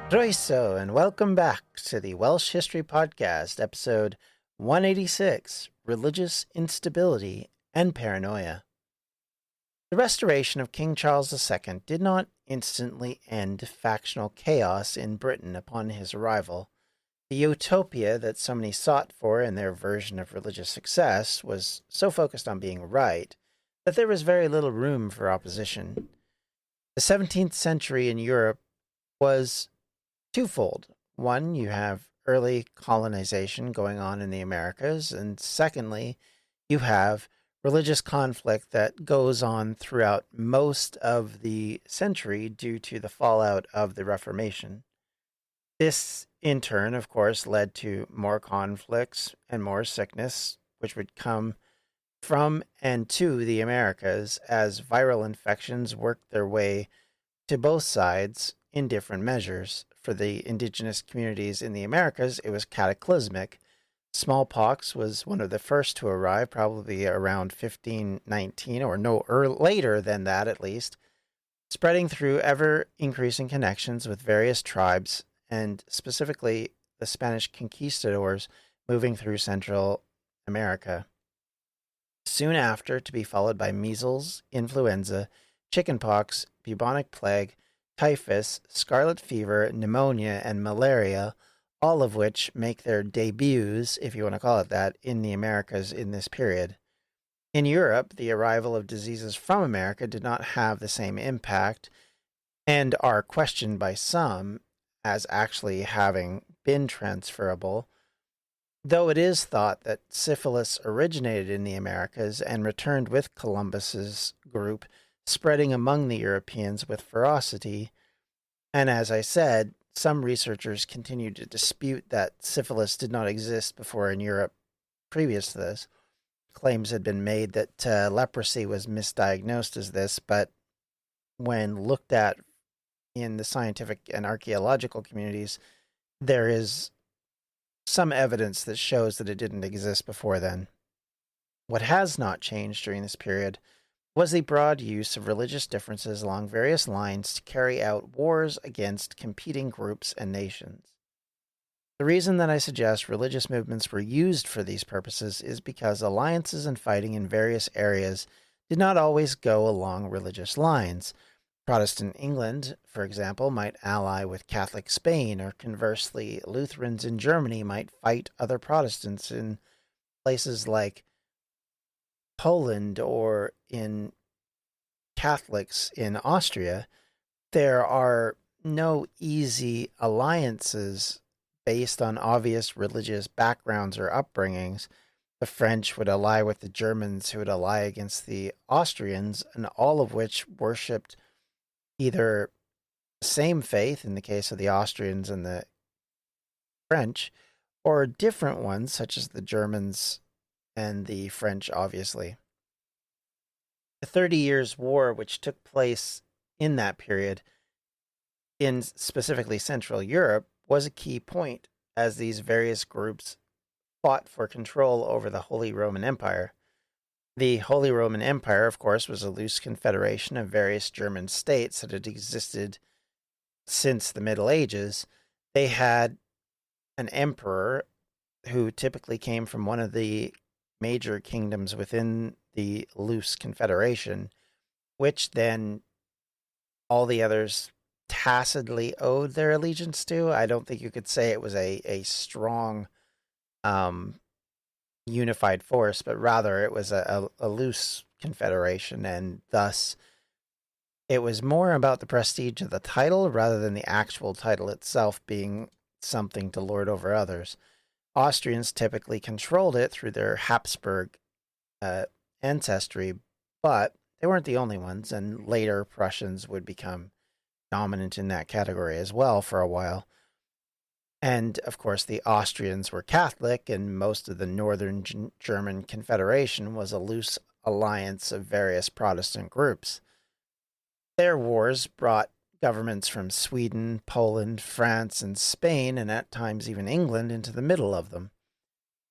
Croeso, and welcome back to the Welsh History Podcast, episode 186, Religious Instability and Paranoia. The restoration of King Charles II did not instantly end factional chaos in Britain upon his arrival. The utopia that so many sought for in their version of religious success was so focused on being right that there was very little room for opposition. The 17th century in Europe was twofold. One, you have early colonization going on in the Americas, and secondly, you have religious conflict that goes on throughout most of the century due to the fallout of the Reformation. This, in turn, of course, led to more conflicts and more sickness, which would come from and to the Americas as viral infections worked their way to both sides in different measures. For the indigenous communities in the Americas, it was cataclysmic. Smallpox was one of the first to arrive, probably around 1519, or later than that at least, spreading through ever increasing connections with various tribes, and specifically the Spanish conquistadors moving through Central America. Soon after, to be followed by measles, influenza, chickenpox, bubonic plague, typhus, scarlet fever, pneumonia, and malaria, all of which make their debuts, if you want to call it that, in the Americas in this period. In Europe, the arrival of diseases from America did not have the same impact and are questioned by some as actually having been transferable, though it is thought that syphilis originated in the Americas and returned with Columbus's group, spreading among the Europeans with ferocity. And as I said, some researchers continue to dispute that syphilis did not exist before in Europe previous to this. Claims had been made that leprosy was misdiagnosed as this, but when looked at in the scientific and archaeological communities, there is some evidence that shows that it didn't exist before then. What has not changed during this period was the broad use of religious differences along various lines to carry out wars against competing groups and nations. The reason that I suggest religious movements were used for these purposes is because alliances and fighting in various areas did not always go along religious lines. Protestant England, for example, might ally with Catholic Spain, or conversely, Lutherans in Germany might fight other Protestants in places like Poland or in Catholics in Austria. There are no easy alliances based on obvious religious backgrounds or upbringings. The French would ally with the Germans, who would ally against the Austrians, and all of which worshipped either the same faith in the case of the Austrians and the French, or different ones, such as the Germans and the French, obviously. The 30 Years' War, which took place in that period in specifically Central Europe, was a key point as these various groups fought for control over the Holy Roman Empire. The Holy Roman Empire, of course, was a loose confederation of various German states that had existed since the Middle Ages. They had an emperor who typically came from one of the major kingdoms within the loose confederation, which then all the others tacitly owed their allegiance to. I don't think you could say it was a strong unified force, but rather it was a loose confederation, and thus it was more about the prestige of the title rather than the actual title itself being something to lord over others. Austrians typically controlled it through their Habsburg ancestry, but they weren't the only ones, and later Prussians would become dominant in that category as well for a while. And, of course, the Austrians were Catholic, and most of the Northern German Confederation was a loose alliance of various Protestant groups. Their wars brought governments from Sweden, Poland, France, and Spain, and at times even England, into the middle of them.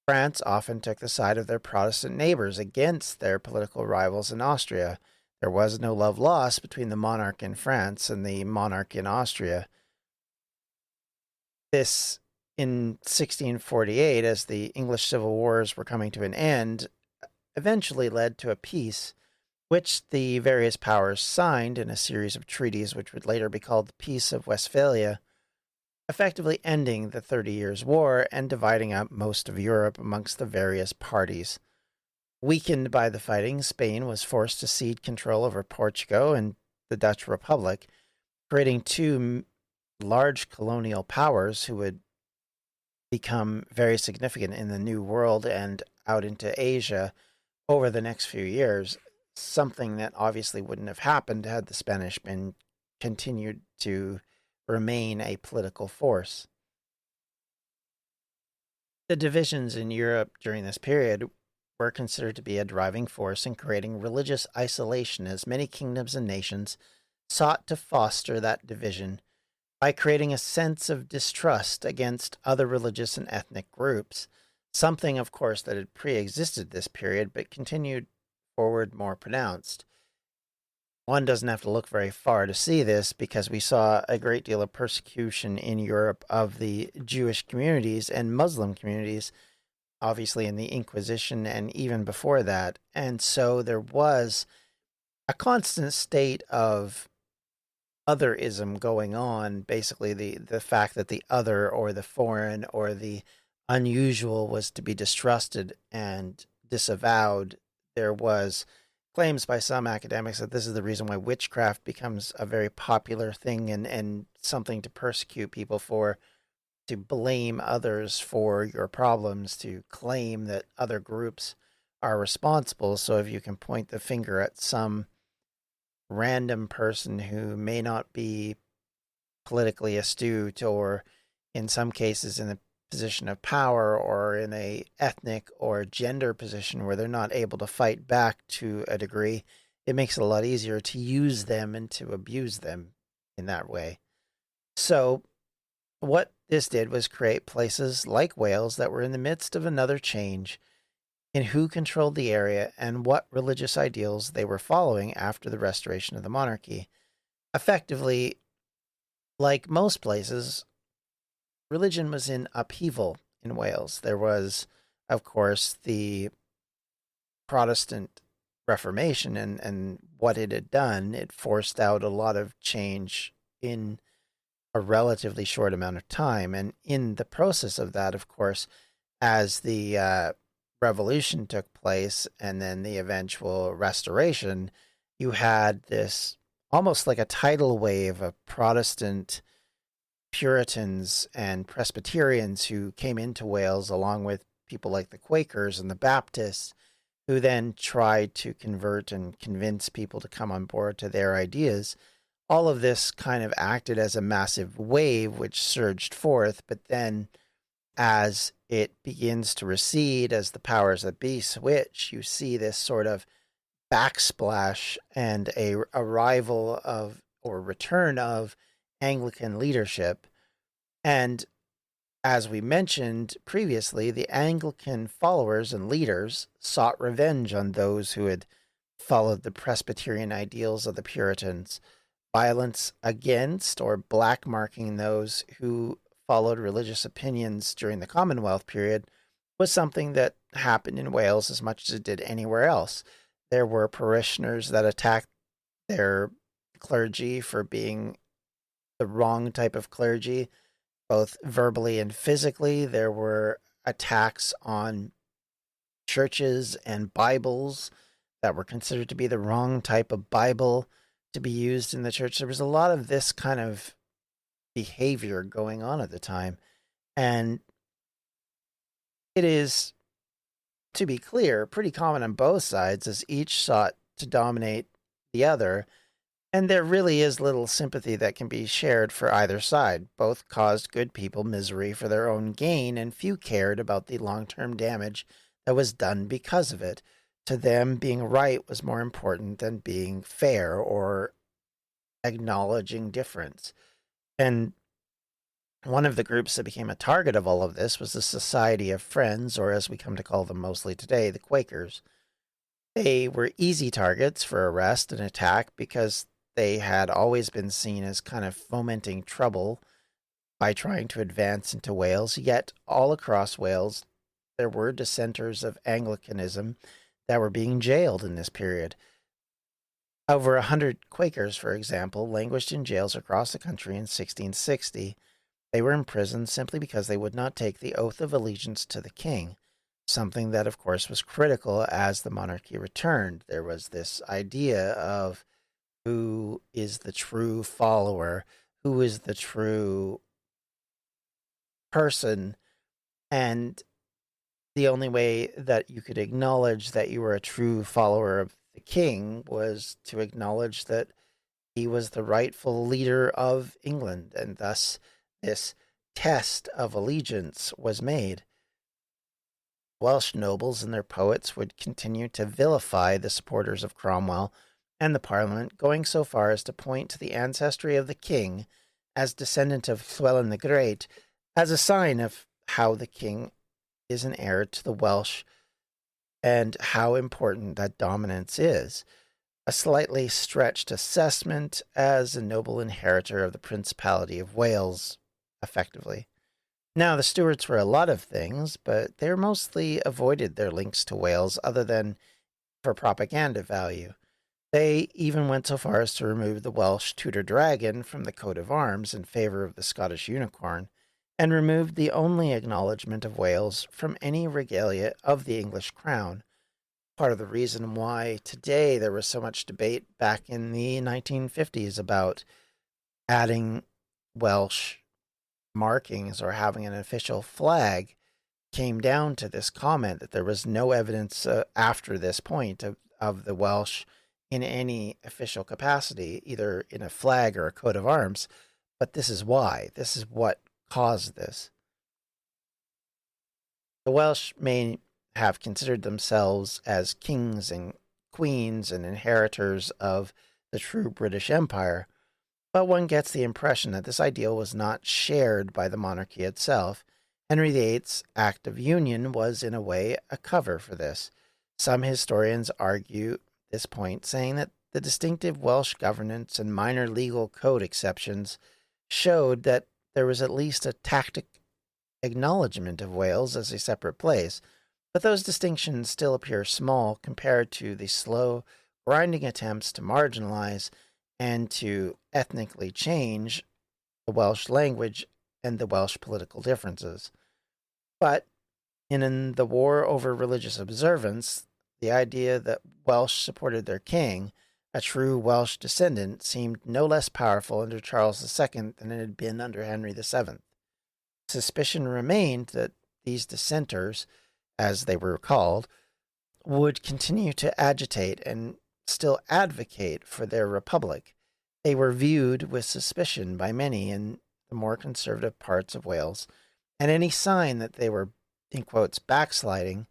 France often took the side of their Protestant neighbors against their political rivals in Austria. There was no love lost between the monarch in France and the monarch in Austria. This, in 1648, as the English Civil Wars were coming to an end, eventually led to a peace which the various powers signed in a series of treaties which would later be called the Peace of Westphalia, effectively ending the 30 Years' War and dividing up most of Europe amongst the various parties. Weakened by the fighting, Spain was forced to cede control over Portugal and the Dutch Republic, creating two large colonial powers who would become very significant in the New World and out into Asia over the next few years, something that obviously wouldn't have happened had the Spanish been continued to remain a political force. The divisions in Europe during this period were considered to be a driving force in creating religious isolation, as many kingdoms and nations sought to foster that division by creating a sense of distrust against other religious and ethnic groups, something, of course, that had pre-existed this period but continued forward more pronounced. One doesn't have to look very far to see this, because we saw a great deal of persecution in Europe of the Jewish communities and Muslim communities, obviously in the Inquisition and even before that. And so there was a constant state of otherism going on, basically the fact that the other or the foreign or the unusual was to be distrusted and disavowed. There was claims by some academics that this is the reason why witchcraft becomes a very popular thing and something to persecute people for, to blame others for your problems, to claim that other groups are responsible. So if you can point the finger at some random person who may not be politically astute, or in some cases in a position of power, or in a ethnic or gender position where they're not able to fight back to a degree, it makes it a lot easier to use them and to abuse them in that way. So what this did was create places like Wales that were in the midst of another change in who controlled the area and what religious ideals they were following after the restoration of the monarchy. Effectively, like most places, religion was in upheaval in Wales. There was, of course, the Protestant Reformation and what it had done. It forced out a lot of change in a relatively short amount of time. And in the process of that, of course, as the revolution took place and then the eventual restoration, you had this almost like a tidal wave of Protestant Puritans and Presbyterians who came into Wales, along with people like the Quakers and the Baptists, who then tried to convert and convince people to come on board to their ideas. All of this kind of acted as a massive wave which surged forth, but then as it begins to recede, as the powers that be switch, you see this sort of backsplash and a arrival of, or return of, Anglican leadership. And as we mentioned previously, the Anglican followers and leaders sought revenge on those who had followed the Presbyterian ideals of the Puritans. Violence against or blackmarking those who followed religious opinions during the Commonwealth period was something that happened in Wales as much as it did anywhere else. There were parishioners that attacked their clergy for being the wrong type of clergy, both verbally and physically. There were attacks on churches and Bibles that were considered to be the wrong type of Bible to be used in the church. There was a lot of this kind of behavior going on at the time. And it is, to be clear, pretty common on both sides, as each sought to dominate the other. And there really is little sympathy that can be shared for either side. Both caused good people misery for their own gain, and few cared about the long-term damage that was done because of it. To them, being right was more important than being fair or acknowledging difference. And one of the groups that became a target of all of this was the Society of Friends, or as we come to call them mostly today, the Quakers. They were easy targets for arrest and attack because they had always been seen as kind of fomenting trouble by trying to advance into Wales, yet all across Wales there were dissenters of Anglicanism that were being jailed in this period. Over 100 Quakers, for example, languished in jails across the country in 1660. They were imprisoned simply because they would not take the oath of allegiance to the king, something that, of course, was critical as the monarchy returned. There was this idea of who is the true follower, who is the true person, and the only way that you could acknowledge that you were a true follower of the king was to acknowledge that he was the rightful leader of England, and thus this test of allegiance was made. Welsh nobles and their poets would continue to vilify the supporters of Cromwell and the Parliament, going so far as to point to the ancestry of the king as descendant of Llywelyn the Great as a sign of how the king is an heir to the Welsh and how important that dominance is. A slightly stretched assessment as a noble inheritor of the Principality of Wales, effectively. Now, the Stuarts were a lot of things, but they mostly avoided their links to Wales other than for propaganda value. They even went so far as to remove the Welsh Tudor dragon from the coat of arms in favor of the Scottish unicorn, and removed the only acknowledgement of Wales from any regalia of the English crown. Part of the reason why today there was so much debate back in the 1950s about adding Welsh markings or having an official flag came down to this comment that there was no evidence after this point of the Welsh in any official capacity, either in a flag or a coat of arms. But this is why. This is what caused this. The Welsh may have considered themselves as kings and queens and inheritors of the true British Empire, but one gets the impression that this ideal was not shared by the monarchy itself. Henry VIII's Act of Union was, in a way, a cover for this. Some historians argue this point, saying that the distinctive Welsh governance and minor legal code exceptions showed that there was at least a tacit acknowledgement of Wales as a separate place, but those distinctions still appear small compared to the slow, grinding attempts to marginalize and to ethnically change the Welsh language and the Welsh political differences. But in the war over religious observance, the idea that Welsh supported their king, a true Welsh descendant, seemed no less powerful under Charles II than it had been under Henry VII. Suspicion remained that these dissenters, as they were called, would continue to agitate and still advocate for their republic. They were viewed with suspicion by many in the more conservative parts of Wales, and any sign that they were, in quotes, backsliding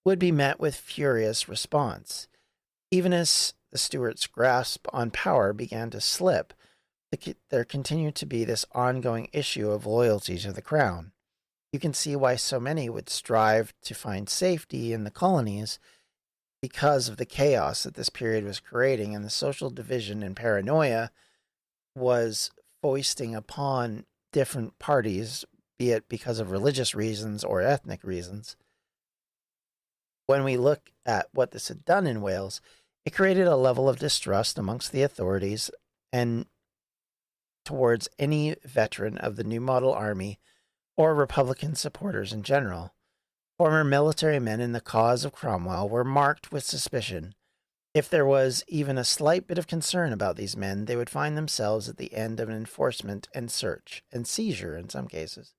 would be met with furious response. Even as the Stuarts' grasp on power began to slip, there continued to be this ongoing issue of loyalty to the crown. You can see why so many would strive to find safety in the colonies because of the chaos that this period was creating, and the social division and paranoia was foisting upon different parties, be it because of religious reasons or ethnic reasons. When we look at what this had done in Wales, it created a level of distrust amongst the authorities and towards any veteran of the New Model Army or Republican supporters in general. Former military men in the cause of Cromwell were marked with suspicion. If there was even a slight bit of concern about these men, they would find themselves at the end of an enforcement and search, and seizure in some cases.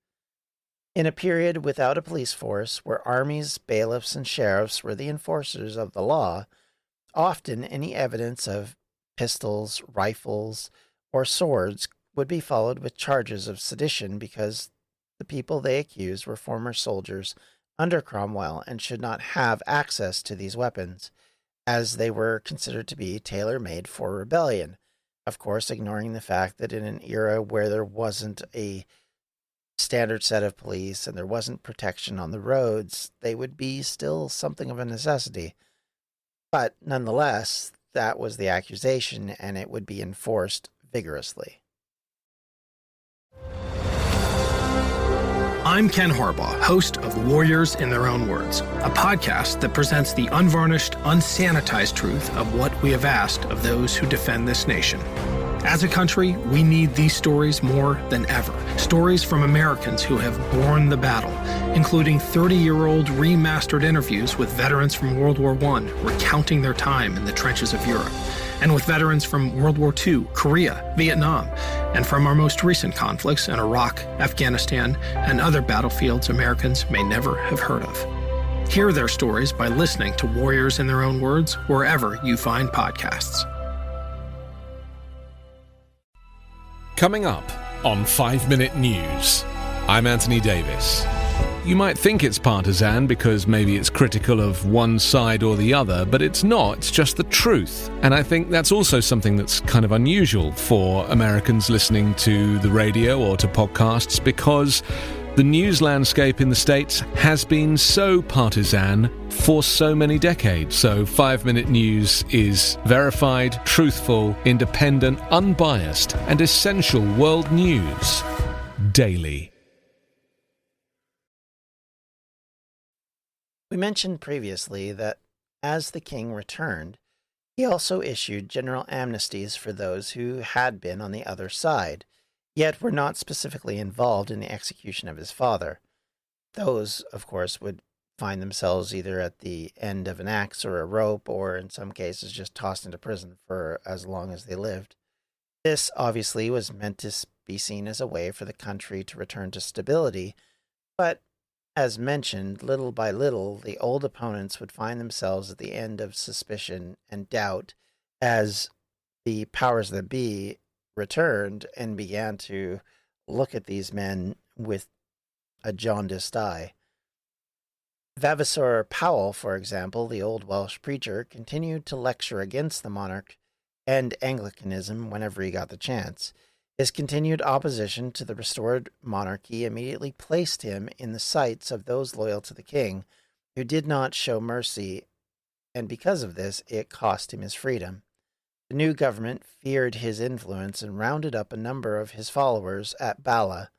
In a period without a police force, where armies, bailiffs, and sheriffs were the enforcers of the law, often any evidence of pistols, rifles, or swords would be followed with charges of sedition because the people they accused were former soldiers under Cromwell and should not have access to these weapons, as they were considered to be tailor-made for rebellion. Of course, ignoring the fact that in an era where there wasn't a standard set of police and there wasn't protection on the roads, they would be still something of a necessity. But nonetheless, that was the accusation, and it would be enforced vigorously. I'm Ken Harbaugh, host of Warriors in Their Own Words, a podcast that presents the unvarnished, unsanitized truth of what we have asked of those who defend this nation. As a country, we need these stories more than ever. Stories from Americans who have borne the battle, including 30-year-old remastered interviews with veterans from World War I recounting their time in the trenches of Europe, and with veterans from World War II, Korea, Vietnam, and from our most recent conflicts in Iraq, Afghanistan, and other battlefields Americans may never have heard of. Hear their stories by listening to Warriors in Their Own Words wherever you find podcasts. Coming up on 5 Minute News, I'm Anthony Davis. You might think it's partisan because maybe it's critical of one side or the other, but it's not. It's just the truth. And I think that's also something that's kind of unusual for Americans listening to the radio or to podcasts, because the news landscape in the States has been so partisan for so many decades. So 5 Minute News is verified, truthful, independent, unbiased, and essential world news daily. We mentioned previously that as the king returned, he also issued general amnesties for those who had been on the other side, yet were not specifically involved in the execution of his father. Those, of course, would find themselves either at the end of an axe or a rope, or in some cases just tossed into prison for as long as they lived. This obviously was meant to be seen as a way for the country to return to stability, but as mentioned, little by little, the old opponents would find themselves at the end of suspicion and doubt as the powers that be returned and began to look at these men with a jaundiced eye. Vavasor Powell, for example, the old Welsh preacher, continued to lecture against the monarch and Anglicanism whenever he got the chance. His continued opposition to the restored monarchy immediately placed him in the sights of those loyal to the king who did not show mercy, and because of this, it cost him his freedom. The new government feared his influence and rounded up a number of his followers at Bala.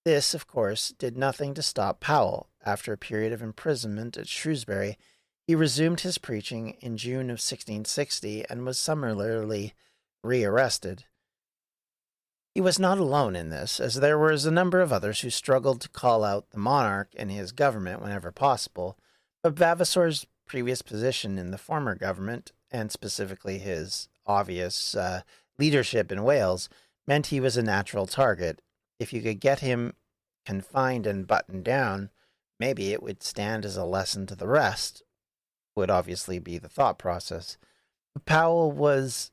This, of course, did nothing to stop Powell. After a period of imprisonment at Shrewsbury, he resumed his preaching in June of 1660 and was summarily rearrested. He was not alone in this, as there was a number of others who struggled to call out the monarch and his government whenever possible, but Vavasor's previous position in the former government, and specifically his obvious leadership in Wales, meant he was a natural target. If you could get him confined and buttoned down, maybe it would stand as a lesson to the rest, would obviously be the thought process. Powell was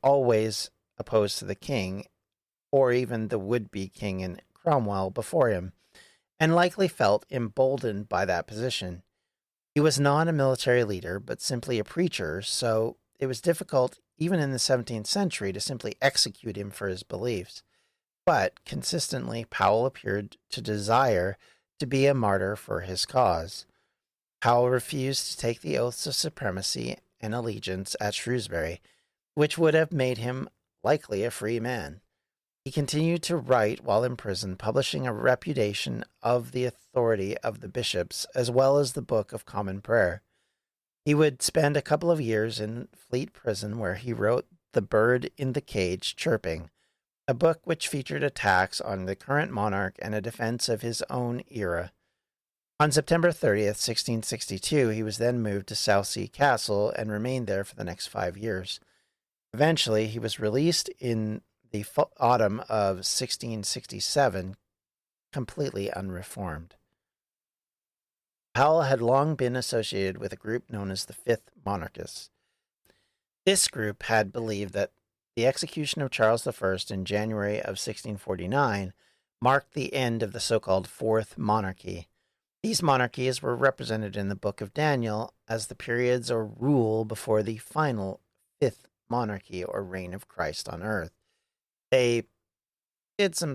always opposed to the king, or even the would-be king in Cromwell before him, and likely felt emboldened by that position. He was not a military leader, but simply a preacher, so it was difficult, even in the 17th century, to simply execute him for his beliefs. But consistently, Powell appeared to desire to be a martyr for his cause. Powell refused to take the oaths of supremacy and allegiance at Shrewsbury, which would have made him likely a free man. He continued to write while in prison, publishing a repudiation of the authority of the bishops, as well as the Book of Common Prayer. He would spend a couple of years in Fleet Prison, where he wrote The Bird in the Cage Chirping, a book which featured attacks on the current monarch and a defense of his own era. On September 30th, 1662, he was then moved to Southsea Castle and remained there for the next 5 years. Eventually, he was released in the autumn of 1667, completely unreformed. Powell had long been associated with a group known as the Fifth Monarchists. This group had believed that the execution of Charles I in January of 1649 marked the end of the so-called Fourth Monarchy. These monarchies were represented in the Book of Daniel as the periods or rule before the final Fifth Monarchy or reign of Christ on earth. They did some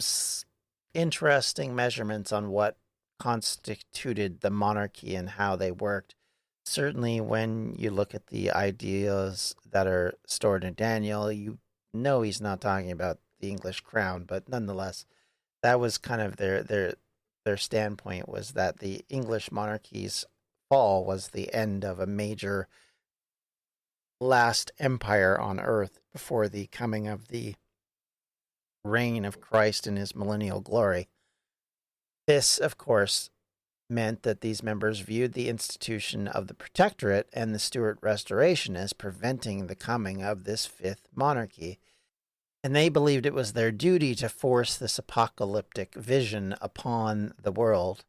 interesting measurements on what constituted the monarchy and how they worked. Certainly, when you look at the ideas that are stored in Daniel, you know he's not talking about the English crown, but nonetheless, that was kind of their their standpoint was that the English monarchy's fall was the end of a major last empire on earth before the coming of the reign of Christ in his millennial glory. This, of course, meant that these members viewed the institution of the Protectorate and the Stuart Restoration as preventing the coming of this fifth monarchy, and they believed it was their duty to force this apocalyptic vision upon the world.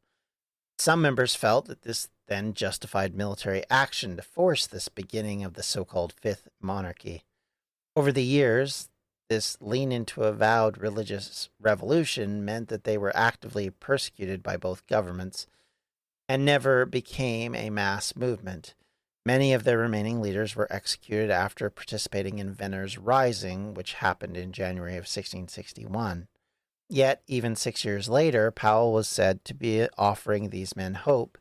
Some members felt that this then justified military action to force this beginning of the so-called Fifth Monarchy. Over the years, this lean into avowed religious revolution meant that they were actively persecuted by both governments and never became a mass movement. Many of their remaining leaders were executed after participating in Venner's Rising, which happened in January of 1661. Yet, even 6 years later, Powell was said to be offering these men hope.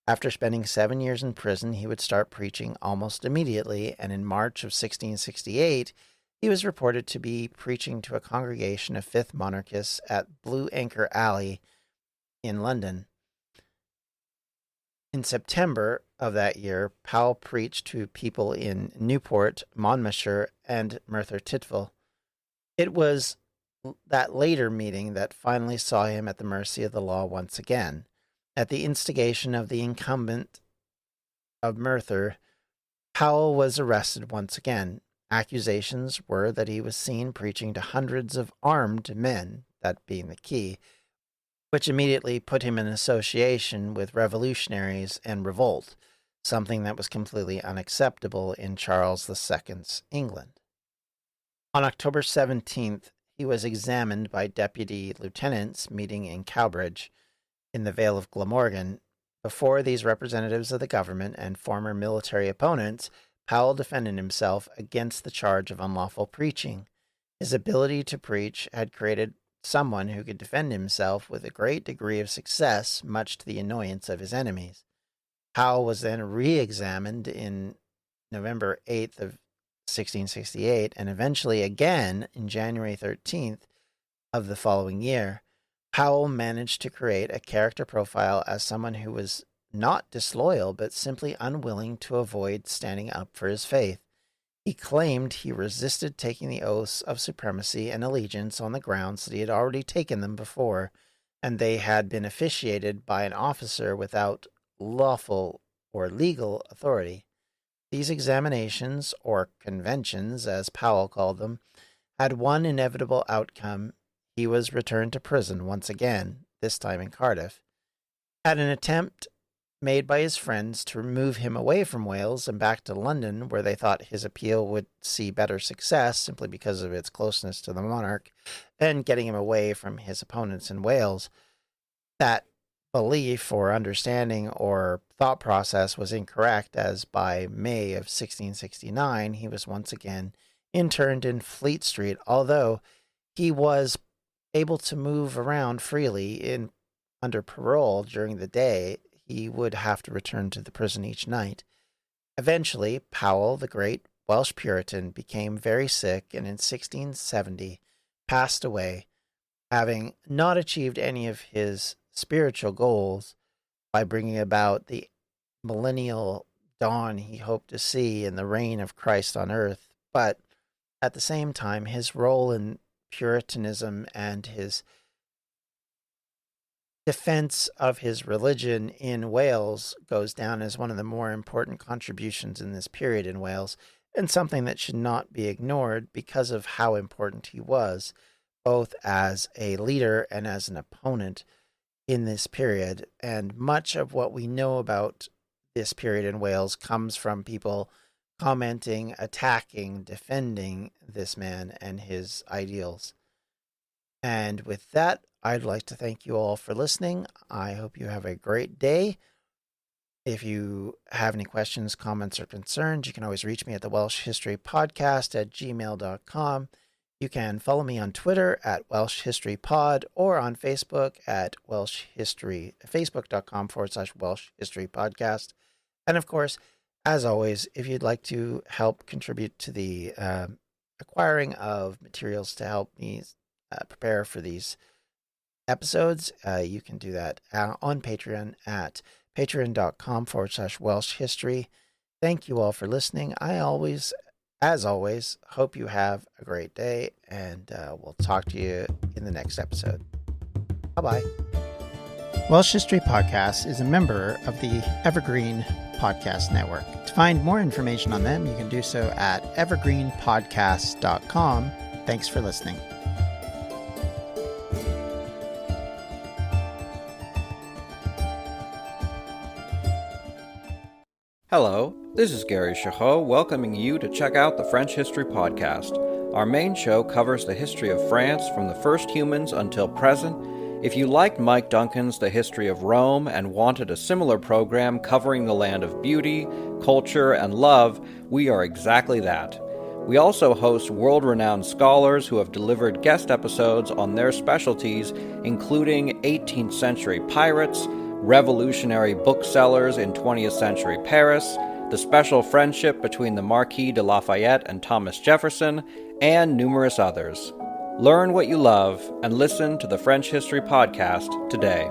After spending 7 years in prison, he would start preaching almost immediately, and in March of 1668, he was reported to be preaching to a congregation of Fifth Monarchists at Blue Anchor Alley in London. In September of that year, Powell preached to people in Newport, Monmouthshire, and Merthyr Tydfil. It was that later meeting that finally saw him at the mercy of the law once again. At the instigation of the incumbent of Merthyr, Powell was arrested once again. Accusations were that he was seen preaching to hundreds of armed men, that being the key, which immediately put him in association with revolutionaries and revolt, something that was completely unacceptable in Charles II's England. On October 17th, he was examined by deputy lieutenants meeting in Cowbridge, in the Vale of Glamorgan. Before these representatives of the government and former military opponents, Powell defended himself against the charge of unlawful preaching. His ability to preach had created someone who could defend himself with a great degree of success, much to the annoyance of his enemies. Powell was then re-examined in November 8th of 1668, and eventually again in January 13th of the following year. Powell managed to create a character profile as someone who was not disloyal, but simply unwilling to avoid standing up for his faith. He claimed he resisted taking the oaths of supremacy and allegiance on the grounds that he had already taken them before, and they had been officiated by an officer without lawful or legal authority. These examinations, or conventions, as Powell called them, had one inevitable outcome. He was returned to prison once again, this time in Cardiff. At an attempt made by his friends to remove him away from Wales and back to London, where they thought his appeal would see better success simply because of its closeness to the monarch, and getting him away from his opponents in Wales, that belief or understanding or thought process was incorrect, as by May of 1669 he was once again interned in Fleet Street, although he was able to move around freely under parole during the day. He would have to return to the prison each night. Eventually, Powell, the great Welsh Puritan, became very sick and in 1670 passed away, having not achieved any of his spiritual goals by bringing about the millennial dawn he hoped to see in the reign of Christ on earth. But at the same time, his role in Puritanism and his defense of his religion in Wales goes down as one of the more important contributions in this period in Wales, and something that should not be ignored because of how important he was, both as a leader and as an opponent in this period. And much of what we know about this period in Wales comes from people commenting, attacking, defending this man and his ideals. And with that, I'd like to thank you all for listening. I hope you have a great day. If you have any questions, comments, or concerns, you can always reach me at the Welsh History Podcast at gmail.com. You can follow me on Twitter at Welsh History Pod or on Facebook at Welsh History, facebook.com/Welsh History Podcast. And of course, as always, if you'd like to help contribute to the acquiring of materials to help me prepare for these episodes, you can do that on Patreon at patreon.com/Welsh history. Thank you all for listening. As always, hope you have a great day, and we'll talk to you in the next episode. Bye-bye. Welsh History Podcast is a member of the Evergreen Podcast Network. To find more information on them, you can do so at evergreenpodcasts.com. Thanks for listening. Hello, this is Gary Chahot welcoming you to check out the French History Podcast. Our main show covers the history of France from the first humans until present. If you liked Mike Duncan's The History of Rome and wanted a similar program covering the land of beauty, culture, and love, we are exactly that. We also host world-renowned scholars who have delivered guest episodes on their specialties, including 18th century pirates, revolutionary booksellers in 20th century Paris, the special friendship between the Marquis de Lafayette and Thomas Jefferson, and numerous others. Learn what you love and listen to the French History Podcast today.